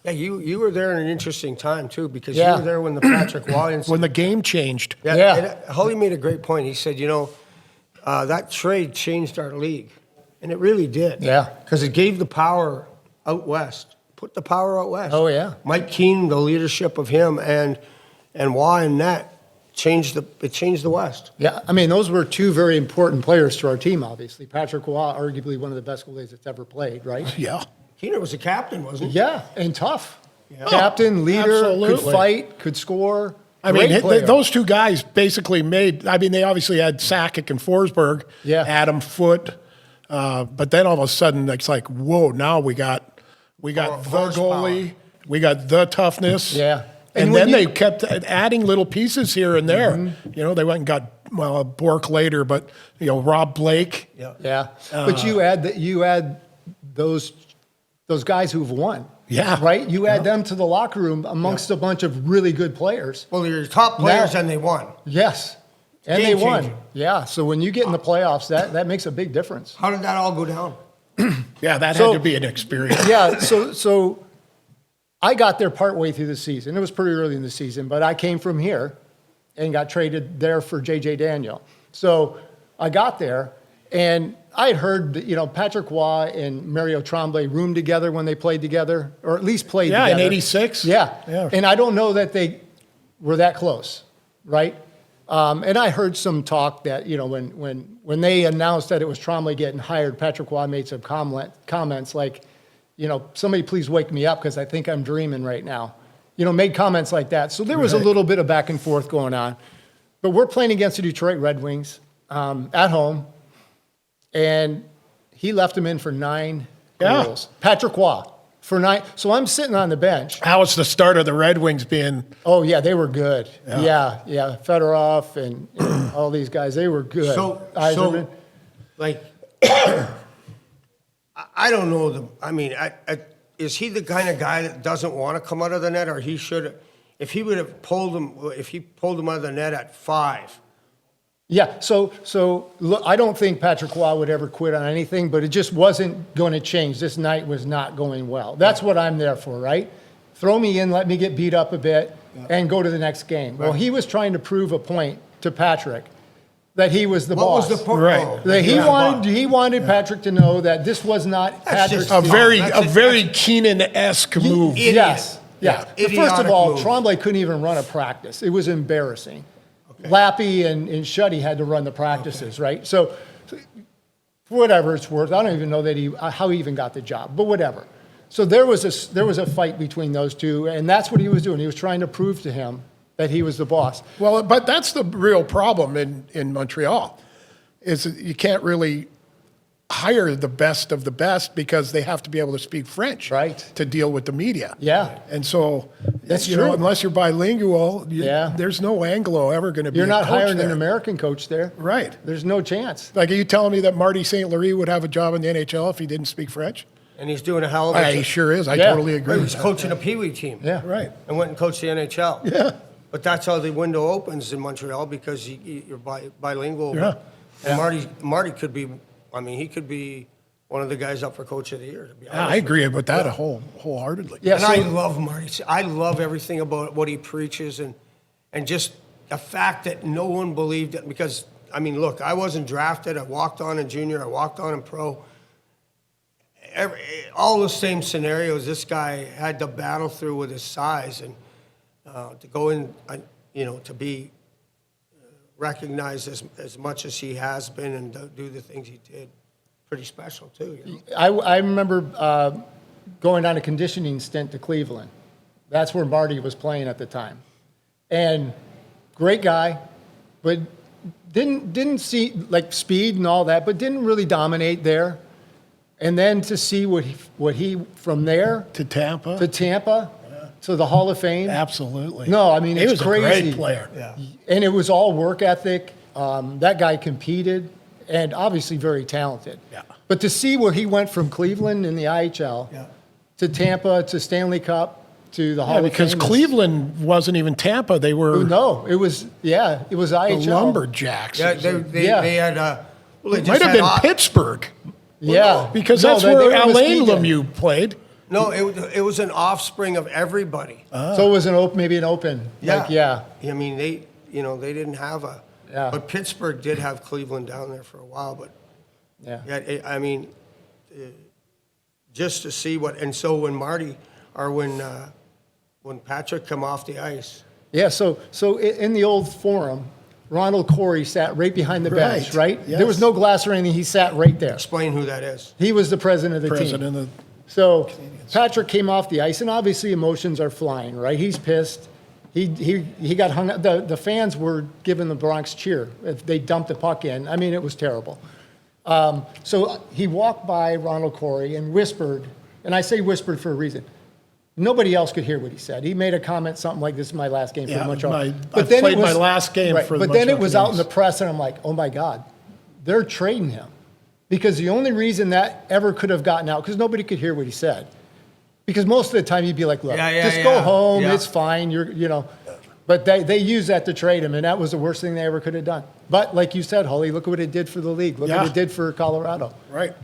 Yeah, you were there in an interesting time, too, because you were there when the Patrick Waugh incident. When the game changed. Yeah. Hully made a great point. He said, that trade changed our league. And it really did. Yeah. Because it gave the power out west. Put the power out west. Oh, yeah. Mike Keane, the leadership of him, and Waugh and Net changed the West. Yeah, I mean, those were two very important players to our team, obviously. Patrick Waugh, arguably one of the best goalies that's ever played, right? Yeah. Keener was a captain, wasn't he? Yeah, and tough. Yeah. Captain, leader, Absolutely. could fight, could score. I mean, Great player. those two guys basically they obviously had Sakic and Forsberg, Adam Foote, but then all of a sudden it's like, whoa, now we got the goalie, we got the toughness. Yeah. And then they kept adding little pieces here and there. Mm-hmm. They went and got, Bork later, but, Rob Blake. Yeah. But you add those guys who've won. Yeah. Right? You add them to the locker room amongst a bunch of really good players. Well, they're top players and they won. Yes. And Game they won. changer. Yeah. So when you get in the playoffs, that makes a big difference. How did that all go down? Yeah, that had to be an experience. Yeah. So I got there partway through the season. It was pretty early in the season, but I came from here and got traded there for J.J. Daniel. So I got there, and I had heard that, Patrick Waugh and Mario Tremblay roomed together when they played together, or at least played together. Yeah, in '86. Yeah. And I don't know that they were that close, right? And I heard some talk that, when they announced that it was Tremblay getting hired, Patrick Waugh made some comments like, somebody please wake me up because I think I'm dreaming right now. Made comments like that. So there was a little bit of back and forth going on. But we're playing against the Detroit Red Wings at home, and he left him in for 9 goals. Patrick Waugh for 9. So I'm sitting on the bench. How was the start of the Red Wings being? Oh, yeah, they were good. Yeah. Fedorov and all these guys, they were good. I don't know. Is he the kind of guy that doesn't want to come out of the net, or he should? If he would have pulled him, if he pulled him out of the net at 5. Yeah. So look, I don't think Patrick Waugh would ever quit on anything, but it just wasn't going to change. This night was not going well. That's what I'm there for, right? Throw me in, let me get beat up a bit, and go to the next game. Right. Well, he was trying to prove a point to Patrick that he was the boss. What was the point? Right. Oh, that he wanted Patrick to know that this was not Patrick's A very Keenan-esque move. Yes. Yeah. First of all, move. Tremblay couldn't even run a practice. It was embarrassing. Okay. Lappy and Shuddy had to run the practices, right? So, for whatever it's worth, I don't even know how he even got the job, but whatever. So there was a fight between those two, and that's what he was doing. He was trying to prove to him that he was the boss. Well, but that's the real problem in Montreal, is that you can't really hire the best of the best because they have to be able to speak French to deal with the media. Yeah. And so, that's true. Unless you're bilingual, there's no Anglo ever going to be You're not hiring there. an American coach there. Right. There's no chance. Like, are you telling me that Marty St. Louis would have a job in the NHL if he didn't speak French? And he's doing a hell of a job. He sure is. I totally agree. He was coaching a Pee Wee team. Yeah. Right. And went and coached the NHL. Yeah. But that's how the window opens in Montreal, because you're bilingual. Yeah. And Marty could be, he could be one of the guys up for Coach of the Year, to be honest. I agree with that wholeheartedly. Yeah, and I love Marty. I love everything about what he preaches, and just the fact that no one believed it. Because, look, I wasn't drafted. I walked on in junior. I walked on in pro. All the same scenarios this guy had to battle through with his size, and to go in, to be recognized as much as he has been and to do the things he did. Pretty special, too. I remember going on a conditioning stint to Cleveland. That's where Marty was playing at the time. And great guy, but didn't see, like, speed and all that, but didn't really dominate there. And then to see what he from there to Tampa to the Hall of Fame. Absolutely. No, he it's was crazy. a great player. Yeah. And it was all work ethic. That guy competed, and obviously very talented. Yeah. But to see where he went from Cleveland in the IHL to Tampa to Stanley Cup to the Hall of Fame. Because Cleveland wasn't even Tampa. They were. No, it was IHL. The Lumberjacks. Yeah, they had. It might have been Pittsburgh. Yeah. Because that's where Alain Lemieux played. No, it was an offspring of everybody. So it was maybe an open. Like, yeah. I mean, they didn't have a. Yeah. But Pittsburgh did have Cleveland down there for a while. But I mean, just to see what. And so when when Patrick come off the ice. Yeah. So in the old forum, Ronald Corey sat right behind the bench, right? Yes. There was no glass or anything. He sat right there. Explain who that is. He was the president of the team. So Patrick came off the ice, and obviously emotions are flying, right? He's pissed. He got hung up. The fans were giving the Bronx cheer if they dumped the puck in. I mean, it was terrible. So he walked by Ronald Corey and whispered, and I say whispered for a reason. Nobody else could hear what he said. He made a comment, something like, "This is my last game for the Montreal." I played my last game for the But then it Montreal was out in Canadiens. the press, and I'm like, "Oh my God, they're trading him," because the only reason that ever could have gotten out, because nobody could hear what he said. Because most of the time you'd be like, "Look, just go home. Yeah. It's fine. But they used that to trade him, and that was the worst thing they ever could have done. But like you said, Hully, look at what it did for the league. Look what it did for Colorado. Right.